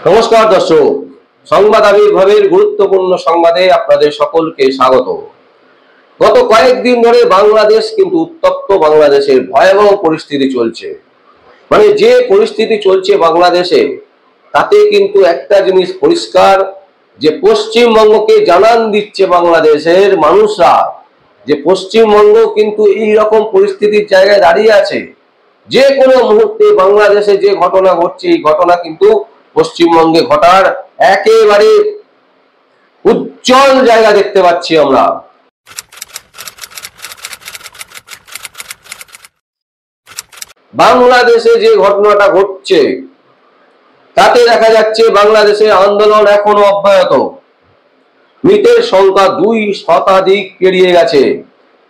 নমস্কার দর্শক, সংবাদ আবির্ভাবের গুরুত্বপূর্ণ সংবাদে আপনাদের সকলকে স্বাগত। গত কয়েকদিন ধরে বাংলাদেশ কিন্তু উত্তপ্ত। বাংলাদেশের ভয়াবহ পরিস্থিতি চলছে। মানে যে পরিস্থিতি চলছে বাংলাদেশে, তাতে কিন্তু একটা জিনিস পরিষ্কার, যে পশ্চিমবঙ্গকে জানান দিচ্ছে বাংলাদেশের মানুষরা যে পশ্চিমবঙ্গ কিন্তু এই রকম পরিস্থিতির জায়গায় দাঁড়িয়ে আছে। যে কোনো মুহূর্তে বাংলাদেশে যে ঘটনা ঘটছে, এই ঘটনা কিন্তু পশ্চিমবঙ্গে ঘটার একেবারে উজ্জ্বল জায়গা দেখতে পাচ্ছি আমরা। বাংলাদেশে যে ঘটনাটা ঘটছে তাতে দেখা যাচ্ছে বাংলাদেশের আন্দোলন এখনো অব্যাহত। মৃতের সংখ্যা 2 শতাধিক পেরিয়ে গেছে।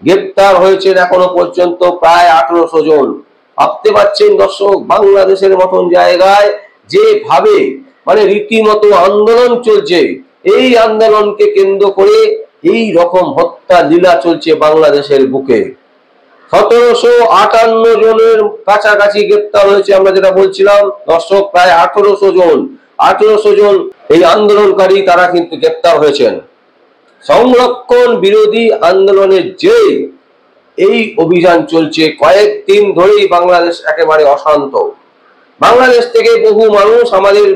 গ্রেপ্তার হয়েছেন এখনো পর্যন্ত প্রায় 1800 জন। ভাবতে পারছেন দর্শক, বাংলাদেশের মতন জায়গায় যেভাবে মানে রীতিমতো আন্দোলন চলছে, এই আন্দোলনকে কেন্দ্র করে এই রকম হত্যা লীলা চলছে বাংলাদেশের বুকে। 1758 জনের কাছাকাছি গ্রেপ্তার হয়েছে। আমরা যেটা বলছিলাম দর্শক, প্রায় 1800 জন এই আন্দোলনকারী তারা কিন্তু গ্রেপ্তার হয়েছেন। সংরক্ষণ বিরোধী আন্দোলনের যে এই অভিযান চলছে কয়েকদিন ধরেই, বাংলাদেশ একেবারে অশান্ত। বাংলাদেশ থেকে বহু মানুষ আমাদের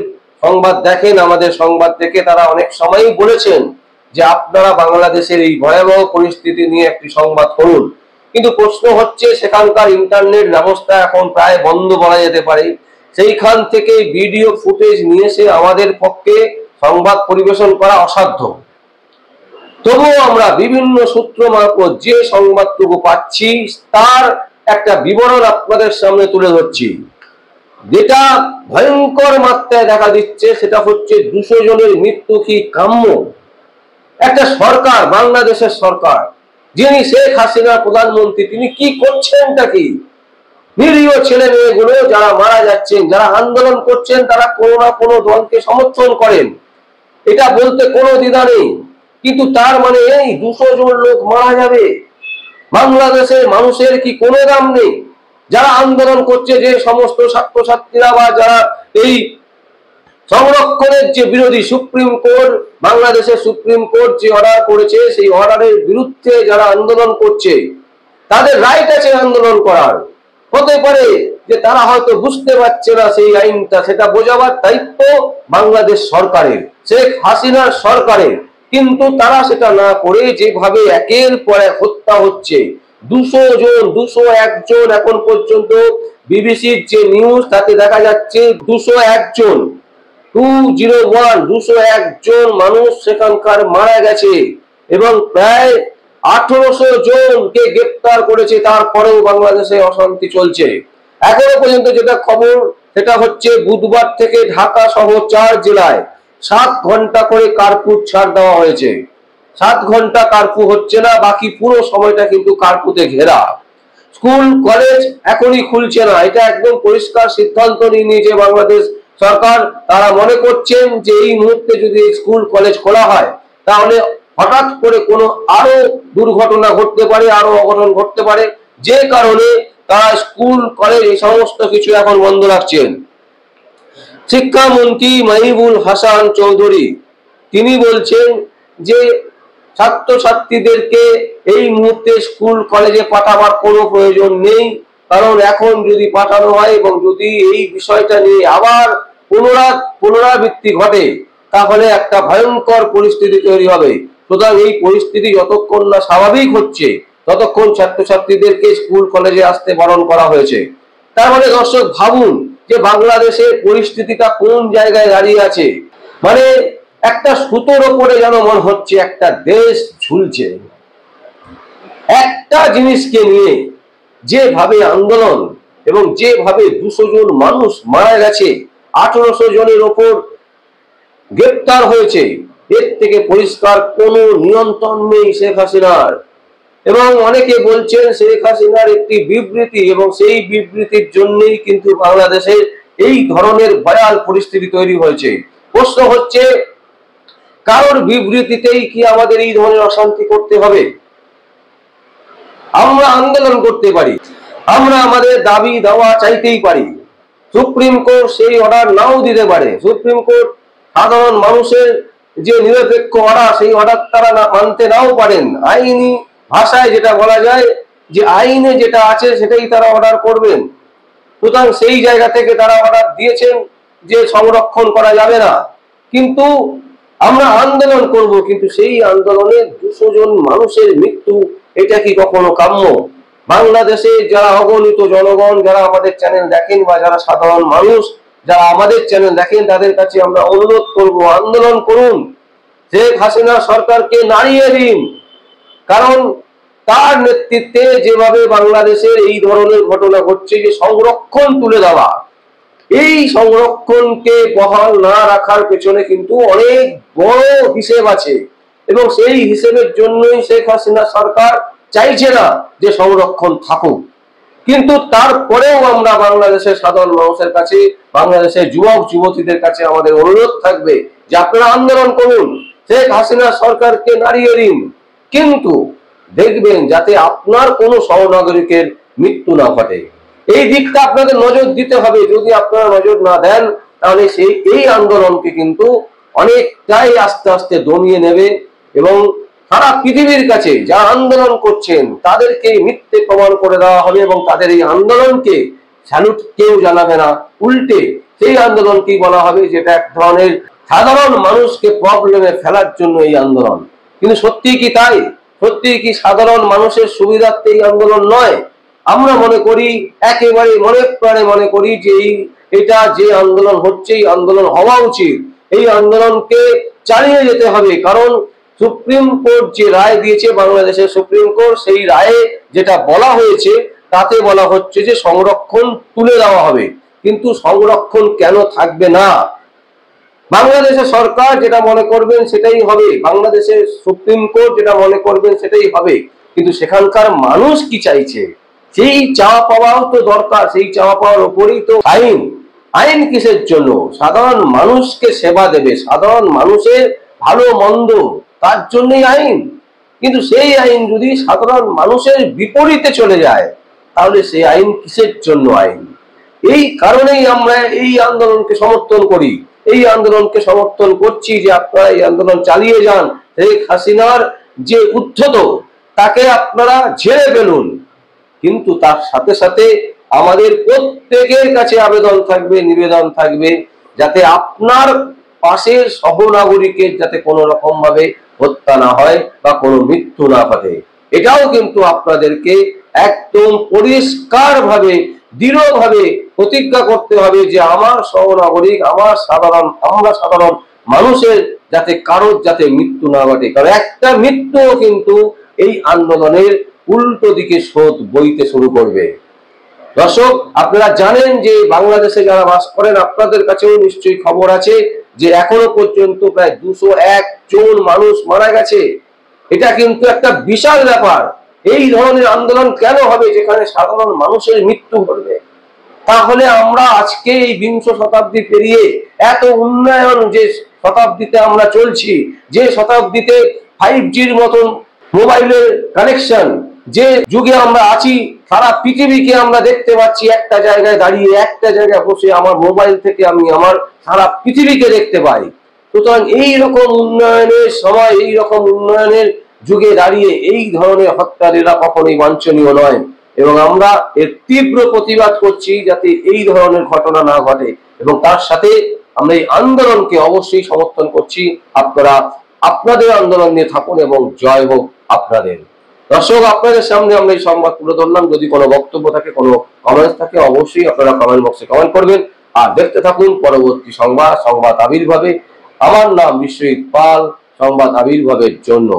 সংবাদ দেখেন, আমাদের সংবাদ দেখে তারা অনেক সময়ই বলেছেন যে আপনারা বাংলাদেশের এই ভয়াবহ পরিস্থিতি নিয়ে একটি সংবাদ করুন। কিন্তু প্রশ্ন হচ্ছে, সেখানকার ইন্টারনেট ব্যবস্থা এখন প্রায় বন্ধ বলা যেতে পারে। সেইখান থেকে ভিডিও ফুটেজ নিয়ে এসে আমাদের পক্ষে সংবাদ পরিবেশন করা অসাধ্য। তবুও আমরা বিভিন্ন সূত্র মারফত যে সংবাদটুকু পাচ্ছি তার একটা বিবরণ আপনাদের সামনে তুলে ধরছি। যেটা ভয়ঙ্কর মাত্রায় দেখা দিচ্ছে সেটা হচ্ছে 200 জনের মৃত্যু কি কাম্য? একটা সরকার, বাংলাদেশের সরকার, যিনি শেখ হাসিনা প্রধানমন্ত্রী, তিনি কি করছেনটা কি? নিরীহ ছেলে মেয়েগুলো যারা মারা যাচ্ছেন, যারা আন্দোলন করছেন, তারা কোনো না কোনো দলকে সমর্থন করেন, এটা বলতে কোনো দ্বিধা নেই। কিন্তু তার মানে এই 200 জন লোক মারা যাবে? বাংলাদেশের মানুষের কি কোনো দাম নেই? যারা আন্দোলন করছে, যে সমস্ত ছাত্রছাত্রীরা বা যারা এই সংরক্ষণের যে বিরোধী, সুপ্রিম কোর্ট, বাংলাদেশের সুপ্রিম কোর্ট যে অর্ডার করেছে, সেই অর্ডারের বিরুদ্ধে যারা আন্দোলন করছে, তাদের রাইট আছে আন্দোলন করার। হতে পারে যে তারা হয়তো বুঝতে পারছে না সেই আইনটা, সেটা বোঝাবার দায়িত্ব বাংলাদেশ সরকারের, শেখ হাসিনার সরকারের। কিন্তু তারা সেটা না করে যেভাবে একের পর এক হত্যা হচ্ছে, 201 জন এখন পর্যন্ত বিবিসির যে নিউজ তাতে দেখা যাচ্ছে 201 জন 201 জন মানুষ সেখানকার মারা গেছে এবং প্রায় 1800 জনকে গ্রেপ্তার করেছে। তারপরেও বাংলাদেশে অশান্তি চলছে। এখনো পর্যন্ত যেটা খবর, সেটা হচ্ছে বুধবার থেকে ঢাকা সহ 4 জেলায় 7 ঘন্টা করে কারফিউ ছাড় দেওয়া হয়েছে। 7 ঘন্টা কারফিউ হচ্ছে না, বাকি পুরো সময়টা কিন্তু কারফিউতে ঘেরা। স্কুল কলেজ এখনই খুলছে না, এটা একদম পরিষ্কার সিদ্ধান্ত নিয়ে নিয়েছে বাংলাদেশ সরকার। তারা মনে করছেন যে এই মুহূর্তে যদি স্কুল কলেজ খোলা হয়, তাহলে হঠাৎ করে কোনো আরো দুর্ঘটনা ঘটতে পারে, আরো অঘটন ঘটতে পারে, যে কারণে তারা স্কুল কলেজ এই সমস্ত কিছু এখন বন্ধ রাখছেন। শিক্ষামন্ত্রী মাহিবুল হাসান চৌধুরী তিনি বলছেন যে ছাত্রছাত্রীদেরকে এই মুহূর্তে স্কুল কলেজে পাঠাবার কোনো প্রয়োজন নেই, কারণ এখন যদি পাঠানো হয় এবং যদি এই বিষয়টা নিয়ে আবার পুনরাবৃত্তি ঘটে, তাহলে একটা ভয়ঙ্কর পরিস্থিতি তৈরি হবে। সুতরাং এই পরিস্থিতি যতক্ষণ না স্বাভাবিক হচ্ছে, ততক্ষণ ছাত্রছাত্রীদেরকে স্কুল কলেজে আসতে বারণ করা হয়েছে। তার মানে দর্শক ভাবুন যে বাংলাদেশের পরিস্থিতিটা কোন জায়গায় দাঁড়িয়ে আছে। মানে একটা সুতোর ওপরে যেন মনে হচ্ছে একটা দেশ ঝুলছে। একটা জিনিসকে নিয়ে যেভাবে আন্দোলন এবং যেভাবে 200 জন মানুষ মারা গেছে, 1800 জনের ওপর গ্রেপ্তার হয়েছে, এর থেকে পরিষ্কার কোনো নিয়ন্ত্রণ নেই শেখ হাসিনার। এবং অনেকে বলছেন শেখ হাসিনার একটি বিবৃতি, এবং সেই বিবৃতির জন্যই কিন্তু বাংলাদেশে এই ধরনের ভয়াল পরিস্থিতি তৈরি হয়েছে। প্রশ্ন হচ্ছে, কারোর বিবৃতিতেই কি আমাদের এই ধরনের অশান্তি করতে হবে? আমরা আন্দোলন করতে পারি, আমরা আমাদের দাবি দাওয়া চাইতেই পারি, সুপ্রিম কোর্ট সেই অর্ডার নাও দিতে পারে। সুপ্রিম কোর্ট সাধারণ মানুষের যে নিরপেক্ষ অর্ডার, সেই অর্ডার তারা মানতে নাও পারেন। আইনি ভাষায় যেটা বলা যায় যে আইনে যেটা আছে সেটাই তারা অর্ডার করবেন। সুতরাং সেই জায়গা থেকে তারা অর্ডার দিয়েছেন যে সংরক্ষণ করা যাবে না। কিন্তু আমরা আন্দোলন করব, কিন্তু সেই আন্দোলনে 200 জন মানুষের মৃত্যু, এটা কি কখনো কাম্য? বাংলাদেশে যারা অগণিত জনগণ, যারা আমাদের চ্যানেল দেখেন বা যারা সাধারণ মানুষ যারা আমাদের চ্যানেল দেখেন, তাদের কাছে আমরা অনুরোধ করব, আন্দোলন করুন, শেখ হাসিনা সরকারকে নাড়িয়ে দিন। কারণ তার নেতৃত্বে যেভাবে বাংলাদেশের এই ধরনের ঘটনা ঘটছে, যে সংরক্ষণ তুলে দেওয়া, এই সংরক্ষণকে বহাল না রাখার পেছনে কিন্তু অনেক বড় হিসেব আছে, এবং সেই হিসেবের জন্যই শেখ হাসিনা সরকার চাইছে না যে সংরক্ষণ থাকুক। কিন্তু তারপরেও আমরা বাংলাদেশের সাধারণ মানুষের কাছে, বাংলাদেশের যুবক যুবতীদের কাছে আমাদের অনুরোধ থাকবে যে আপনারা আন্দোলন করুন, শেখ হাসিনা সরকারকে নাড়িয়ে দিন, কিন্তু দেখবেন যাতে আপনার কোনো সহনাগরিকের মৃত্যু না ঘটে। এই দিকটা আপনাদের নজর দিতে হবে। যদি আপনারা নজর না দেন, তাহলে এই আন্দোলনকে কিন্তু অনেকটাই আস্তে আস্তে দমিয়ে নেবে, এবং সারা পৃথিবীর কাছে যারা আন্দোলন করছেন তাদেরকে মিথ্যে প্রমাণ করে দেওয়া হবে, এবং তাদের এই আন্দোলনকে স্যালুট কেউ জানাবে না। উল্টে সেই আন্দোলনকেই বলা হবে যেটা এক ধরনের সাধারণ মানুষকে প্রবলেমে ফেলার জন্য এই আন্দোলন। কিন্তু সত্যি কি তাই? সত্যি কি সাধারণ মানুষের সুবিধার্থে এই আন্দোলন নয়? আমরা মনে করি, একেবারে মনে প্রাণে মনে করি যে এটা যে আন্দোলন হচ্ছে, এই আন্দোলন হওয়া উচিত, এই আন্দোলনকে চালিয়ে যেতে হবে। কারণ সুপ্রিম কোর্ট যে রায় দিয়েছে, বাংলাদেশের সুপ্রিম কোর্ট, সেই রায়ে যেটা বলা হয়েছে তাতে বলা হচ্ছে যে সংরক্ষণ তুলে দেওয়া হবে। কিন্তু সংরক্ষণ কেন থাকবে না? বাংলাদেশের সরকার যেটা মনে করবেন সেটাই হবে, বাংলাদেশের সুপ্রিম কোর্ট যেটা মনে করবেন সেটাই হবে। কিন্তু সেখানকার মানুষ কি চাইছে, সেই চাওয়া পাওয়াও তো দরকার। সেই চাওয়া পাওয়ার উপরেই তো আইন। আইন কিসের জন্য? সাধারণ মানুষকে সেবা দেবে, সাধারণ মানুষের ভালো মন্দ, তার জন্যই আইন। কিন্তু সেই আইন যদি সাধারণ মানুষের বিপরীতে চলে যায়, তাহলে সেই আইন কিসের জন্য আইন? এই কারণেই আমরা এই আন্দোলনকে সমর্থন করি, এই আন্দোলনকে সমর্থন করছি যে আপনারা এই আন্দোলন চালিয়ে যান। শেখ হাসিনার যে উদ্ধত, তাকে আপনারা ঝেড়ে ফেলুন। কিন্তু তার সাথে সাথে আমাদের প্রত্যেকের কাছে আবেদন থাকবে, নিবেদন থাকবে, যাতে আপনার পাশের সহনাগরিকের যাতে কোনো রকম ভাবে হত্যা না হয় বা কোনো মৃত্যু না ঘটে। এটাও কিন্তু আপনাদেরকে একদম পরিষ্কার ভাবে, দৃঢ়ভাবে প্রতিজ্ঞা করতে হবে যে আমার সহনাগরিক, আমরা সাধারণ মানুষের যাতে কারোর যাতে মৃত্যু না ঘটে। কারণ একটা মৃত্যুও কিন্তু এই আন্দোলনের উল্টো দিকে স্রোত বইতে শুরু করবে। দর্শক, আপনারা জানেন যে বাংলাদেশে যারা বাস করেন, আপনাদের কাছেও নিশ্চয়ই খবর আছে যে এখনো পর্যন্ত প্রায় 201 জন মানুষ মারা গেছে। এটা কিন্তু একটা বিশাল ব্যাপার। এই ধরনের আন্দোলন কেন হবে যেখানে সাধারণ মানুষের মৃত্যু ঘটবে? তাহলে আমরা আজকে এই 20 শতাব্দী পেরিয়ে এত উন্নয়ন যে শতাব্দীতে আমরা চলছি, যে শতাব্দীতে 5Gর মতন মোবাইলের কানেকশন, যে যুগে আমরা আছি, সারা পৃথিবীকে আমরা দেখতে পাচ্ছি একটা জায়গায় দাঁড়িয়ে, একটা জায়গায় বসে আমার মোবাইল থেকে আমি আমার সারা পৃথিবীকে দেখতে পাই। সুতরাং এইরকম উন্নয়নের সময়, এইরকম উন্নয়নের যুগে দাঁড়িয়ে এই ধরনের হত্যালীলা কখনোই বাঞ্ছনীয় নয়, এবং আমরা এর তীব্র প্রতিবাদ করছি যাতে এই ধরনের ঘটনা না ঘটে। এবং তার সাথে আমরা এই আন্দোলনকে অবশ্যই সমর্থন করছি। আপনারা আপনাদের আন্দোলন নিয়ে থাকুন এবং জয় হোক আপনাদের। দর্শক, আপনাদের সামনে আমরা এই সংবাদ তুলে ধরলাম। যদি কোনো বক্তব্য থাকে, কোনো কমেন্টস থাকে, অবশ্যই আপনারা কমেন্ট বক্সে কমেন্ট করবেন। আর দেখতে থাকুন পরবর্তী সংবাদ আবির্ভাবে। আমার নাম বিশ্বজিৎ পাল, সংবাদ আবির্ভাবের জন্য।